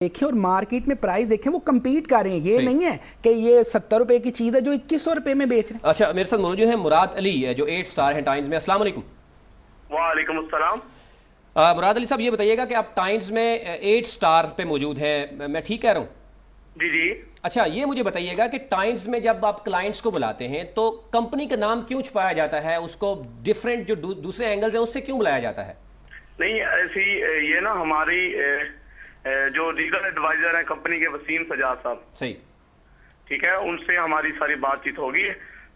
देखें और मार्केट में प्राइस देखें, वो कम्पीट कर रहे हैं। ये नहीं है कि ये 70 रुपए की चीज है जो 2100 रुपए में बेच रहे हैं। अच्छा, मेरे साथ मौजूद है मुराद अली है जो 8 स्टार है टाइम्स में। अस्सलाम वालेकुम। वालेकुम अस्सलाम। मुराद अली साहब, ये बताइएगा कि आप टाइम्स में 8 स्टार पे मौजूद हैं, मैं ठीक कह रहा हूँ? जी जी। अच्छा, ये मुझे बताइएगा कि टाइम्स में जब आप क्लाइंट्स को बुलाते हैं तो कंपनी का नाम क्यों छुपाया जाता है, उसको डिफरेंट जो दूसरे एंगल्स हैं उससे क्यों बुलाया जाता है? नहीं, ऐसी ये ना हमारी जो लीगल एडवाइजर हैं कंपनी के वसीम सजाद साहब, सही, ठीक है, उनसे हमारी सारी बातचीत होगी।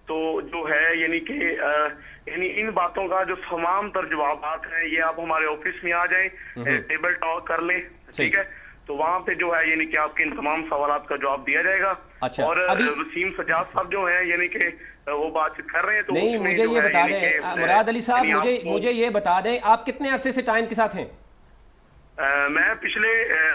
तो जो है यानी कि इन बातों का जो तमाम तर जवाबात हैं ये आप हमारे ऑफिस में आ जाएं, टेबल टॉक कर लें, ठीक है। तो वहाँ पे जो है यानी कि आपके इन तमाम सवालात का जवाब दिया जाएगा। अच्छा, और वसीम सजाद साहब जो है यानी कि वो बातचीत कर रहे हैं। तो नहीं, मुझे ये बता दें मुराद अली साहब, मुझे ये बता दें आप कितने अरसे से टाइम के साथ हैं? मैं पिछले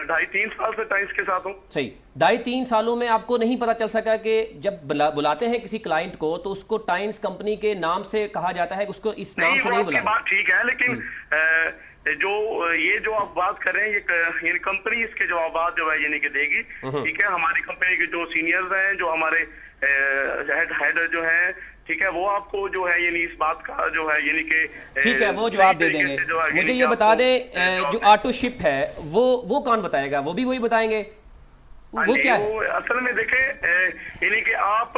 2.5-3 साल से टाइम्स के साथ हूँ। सही, 2.5-3 सालों में आपको नहीं पता चल सका कि जब बुलाते हैं किसी क्लाइंट को तो उसको टाइम्स कंपनी के नाम से कहा जाता है, उसको इस नाम से नहीं बुलाया? बात ठीक है, लेकिन जो ये जो आप बात कर रहे हैं ये कंपनी इसके जवाब जो है यानी कि देगी, ठीक है। हमारी कंपनी के जो सीनियर्स हैं, जो हमारे हेड जो है, ठीक है, वो आपको जो है यानी इस बात का जो है यानी कि ठीक है वो जवाब दे देंगे। मुझे ये बता दें जो ऑटो शिप है वो कौन बताएगा? वो भी वही बताएंगे? वो क्या है असल में देखें यानी कि आप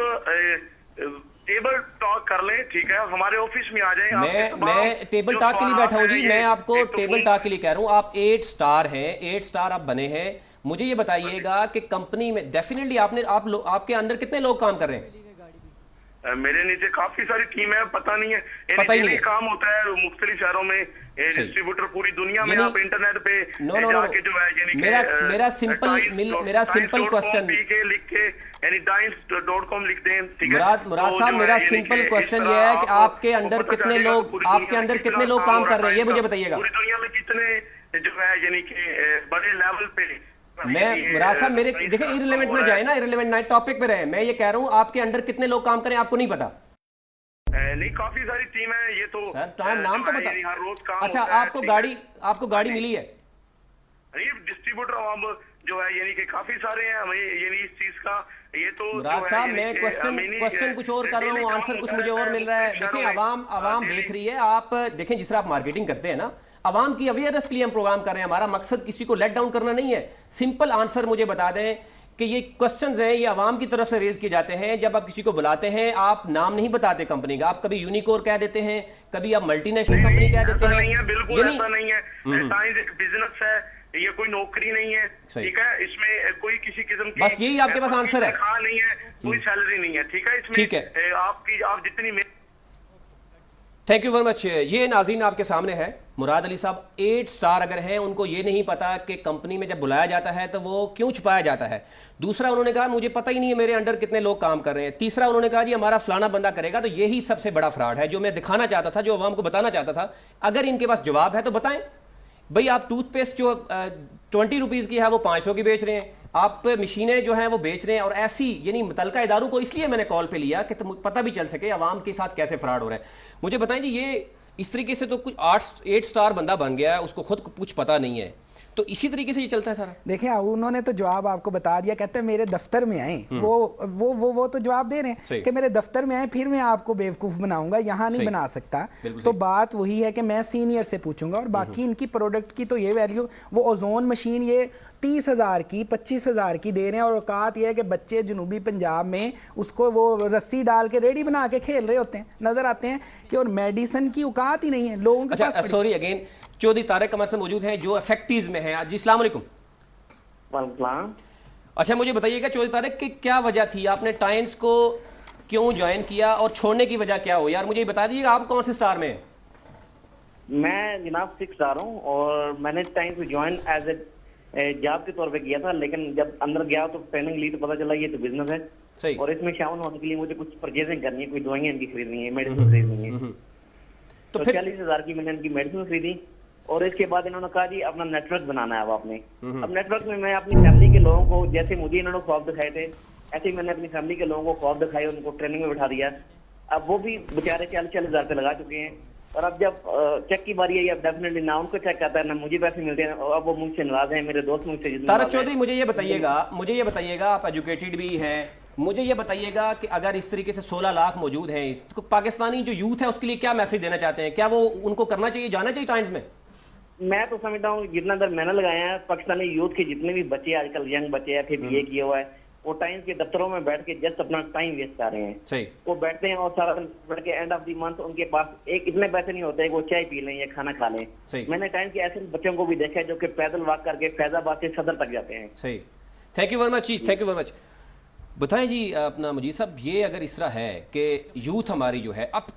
टेबल टॉक कर लें, ठीक है, हमारे ऑफिस में आ जाए। मैं टेबल टॉक के लिए बैठा हूँ जी, मैं आपको टेबल टॉक के लिए कह रहा हूँ। आप 8 स्टार हैं, 8 स्टार आप बने हैं। मुझे ये बताइएगा कि कंपनी में डेफिनेटली आपके अंदर कितने लोग काम कर रहे हैं? मेरे नीचे काफी सारी टीम है, पता नहीं है, पता ही नहीं काम होता है मुख्तलिफ शहरों में, डिस्ट्रीब्यूटर पूरी दुनिया में आप इंटरनेट पे जाके जो है यानी मेरा सिंपल क्वेश्चन लिख के यानी times.com लिख दें। मुराद साहब, मेरा सिंपल क्वेश्चन ये है कि आपके अंदर कितने लोग काम कर रहे हैं, ये मुझे बताइएगा। पूरी दुनिया में कितने जो है यानी कि बड़े लेवल पे मुराद साहब मेरे देखिए इररिलेवेंट ना जाए ना, इररिलेवेंट ना, टॉपिक पे रहे। मैं ये कह रहा हूँ आपके अंदर कितने लोग काम करें आपको नहीं पता? नहीं, काफी सारी टीम है ये तो सर, टाइम नाम तो बता। हर रोज काम अच्छा, आपको गाड़ी मिली है? डिस्ट्रीब्यूटर जो है यानी कि काफी सारे हैं हमें यानी इस चीज का ये तो मुराद साहब मैं क्वेश्चन कुछ और कर रहा हूँ, आंसर कुछ मुझे और मिल रहा है। देखिए अवाम देख रही है, आप देखें जिस तरह आप मार्केटिंग करते हैं ना, अवाम की अवेयरनेस के लिए हम प्रोग्राम कर रहे हैं। हमारा मकसद किसी को लेट डाउन करना नहीं है। सिंपल आंसर मुझे बता दें कि ये क्वेश्चंस हैं ये अवाम की तरफ से रेज किए जाते हैं। जब आप किसी को बुलाते हैं आप नाम नहीं बताते कंपनी का, आप कभी यूनिकोर कह देते हैं, कभी आप मल्टीनेशनल कंपनी कह देते हैं। बिल्कुल ऐसा नहीं है, टाइम्स एक बिजनेस है, ये कोई नौकरी नहीं है, ठीक है। इसमें कोई किसी किस्म की बस यही आपके पास आंसर है, नहीं है, कोई सैलरी नहीं है, ठीक है। इसमें ठीक है, आप जितनी थैंक यू वेरी मच। ये नाज़रीन आपके सामने है मुराद अली साहब 8 स्टार अगर हैं, उनको ये नहीं पता कि कंपनी में जब बुलाया जाता है तो वो क्यों छुपाया जाता है। दूसरा उन्होंने कहा मुझे पता ही नहीं है मेरे अंडर कितने लोग काम कर रहे हैं। तीसरा उन्होंने कहा जी हमारा फलाना बंदा करेगा। तो यही सबसे बड़ा फ्रॉड है जो मैं दिखाना चाहता था, जो अवाम को बताना चाहता था। अगर इनके पास जवाब है तो बताएं भाई। आप टूथपेस्ट जो 20 रुपीज़ की है वो 500 की बेच रहे हैं, आप मशीनें जो हैं वो बेच रहे हैं। और ऐसी यानी मुतलका इदारों को इसलिए मैंने कॉल पे लिया कि पता भी चल सके अवाम के साथ कैसे फ्रॉड हो रहा है। मुझे बताएं जी, ये इस तरीके से तो कुछ 8 स्टार बंदा बन गया है, उसको खुद कुछ पता नहीं है, तो इसी तरीके से ये चलता है सारा। देखिए उन्होंने तो जवाब आपको बता दिया, कहते हैं मेरे दफ्तर में आए। वो तो जवाब दे रहे हैं कि मेरे दफ्तर में आए फिर मैं आपको बेवकूफ बनाऊंगा, यहाँ नहीं बना सकता। तो बात वही है कि मैं सीनियर से पूछूंगा। और बाकी इनकी प्रोडक्ट की तो ये वैल्यू, वो ओजोन मशीन ये 30,000 की 25,000 की दे रहे हैं। और औकात ये है कि बच्चे जनूबी पंजाब में उसको वो रस्सी डाल के रेडी बना के खेल रहे होते हैं, नजर आते हैं कि। और मेडिसिन की औकात ही नहीं है लोगों के पास। सॉरी अगेन, चौधरी तारिक हमारे साथ मौजूद हैं जो इफेक्टिव में है जी। अस्सलाम वालेकुम। अच्छा, मुझे बताइएगा चौधरी तारिक कि क्या वजह थी, आपने टाइम्स को क्यों ज्वाइन किया और छोड़ने की वजह क्या हो? यार मुझे बता दीजिएगा आप कौन से स्टार में हैं? मैं जनाब 6 स्टार हूँ और मैंने टाइम्स को ज्वाइन एज ए जॉब के तौर पे किया था। लेकिन जब अंदर गया तो ट्रेनिंग ली तो पता चला ये तो बिजनेस है। सही। और इसमें शामिल होने के लिए मुझे कुछ परचेजिंग करनी है, कोई दवाइयाँ इनकी खरीदनी है, मेडिसिन खरीदनी है। तो 40,000 की मैंने इनकी मेडिसिन खरीदी। और इसके बाद इन्होंने कहा जी अपना नेटवर्क बनाना है अब आपने। अब नेटवर्क में मैं अपनी फैमिली के लोगों को, जैसे मुझे इन्होंने ख्वाब दिखाए थे ऐसे ही मैंने अपनी फैमिली के लोगों को ख्वाब दिखाए, उनको ट्रेनिंग में बिठा दिया। अब वो भी बेचारे 40,000 रुपये लगा चुके हैं। और अब जब चेक की बारी आई, अब डेफिनेटली ना उनको चेक आता है ना मुझे पैसे मिलते हैं, और अब वो मुझसे नाराज हैं, मेरे दोस्त मुझसे तारक चौधरी, मुझे ये बताइएगा, आप एजुकेटेड भी हैं, मुझे ये बताइएगा कि अगर इस तरीके से 16 लाख मौजूद हैं, तो पाकिस्तानी जो यूथ है उसके लिए क्या मैसेज देना चाहते हैं? क्या वो उनको करना चाहिए, जाना चाहिए टाइम्स में? मैं तो समझता हूँ जितना देर मैंने लगाया है, पाकिस्तानी यूथ के जितने भी बच्चे आजकल यंग बच्चे हैं, फिर बीए किया हुआ है, वो टाइम्स के दफ्तरों में बैठ के जस्ट अपना टाइम वेस्ट कर रहे हैं। सही। वो बैठते हैं और सारा दिन बैठ के एंड ऑफ द मंथ उनके पास एक इतने पैसे नहीं होते कि वो चाय पी लें या खाना खा लें। सही। मैंने टाइम के ऐसे बच्चों को भी देखा है जो कि पैदल वॉक करके फैजाबाद से सदर तक जाते हैं। सही, थैंक यू वेरी मच चीज, थैंक यू वेरी मच। बताएं जी अपना मुजीब साहब, ये अगर इस तरह है कि यूथ हमारी जो है, आप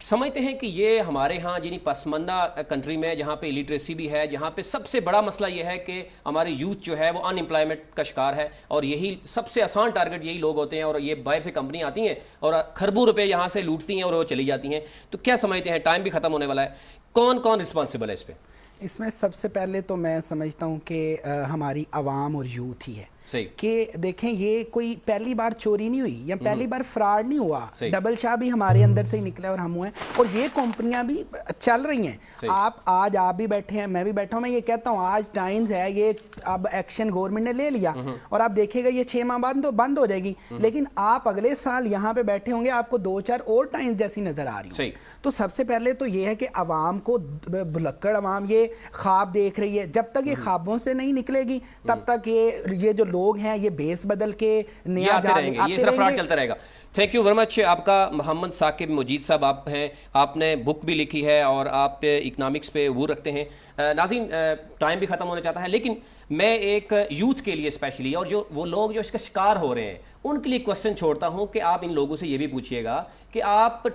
समझते हैं कि ये हमारे यहाँ यानी पसमानदा कंट्री में जहाँ पे इलिटरेसी भी है, जहाँ पे सबसे बड़ा मसला ये है कि हमारी यूथ जो है वो अनएम्प्लॉयमेंट का शिकार है, और यही सबसे आसान टारगेट यही लोग होते हैं, और ये बाहर से कंपनी आती हैं और खरबों रुपए यहाँ से लूटती हैं और वो चली जाती हैं। तो क्या समझते हैं, टाइम भी ख़त्म होने वाला है, कौन कौन रिस्पॉन्सिबल है इस पर? इसमें सबसे पहले तो मैं समझता हूँ कि हमारी आवाम और यूथ ही है कि देखें, ये कोई पहली बार चोरी नहीं हुई या पहली बार फ्रॉड नहीं हुआ, डबल शाह भी हमारे अंदर से ही निकला और हम हुए, और ये कंपनियां भी चल रही हैं। आप भी बैठे हैं, मैं भी बैठा हूं, मैं ये कहता हूं आज टाइम्स है, ये अब एक्शन गवर्नमेंट ने ले लिया और आप देखिएगा ये 6 माह बाद बंद हो जाएगी, लेकिन आप अगले साल यहाँ पे बैठे होंगे, आपको 2-4 और टाइम्स जैसी नजर आ रही है। तो सबसे पहले तो ये है कि अवाम को, भुलक्कड़ अवाम ये ख्वाब देख रही है, जब तक ये ख्वाबों से नहीं निकलेगी तब तक ये जो लोग हैं ये बेस बदल के नया ये सिर्फ फ्रॉड चलता रहेगा। Thank you very much. आपका मोहम्मद साकिब मुजीद साहब आप हैं, आपने बुक भी लिखी है और आप इकनॉमिक्स पे वो रखते हैं। नाज़रीन, टाइम भी ख़त्म होने चाहता है, लेकिन मैं एक यूथ के लिए स्पेशली, और जो वो लोग जो इसका शिकार हो रहे हैं उनके लिए क्वेश्चन छोड़ता हूं कि आप इन लोगों से ये भी पूछिएगा कि आप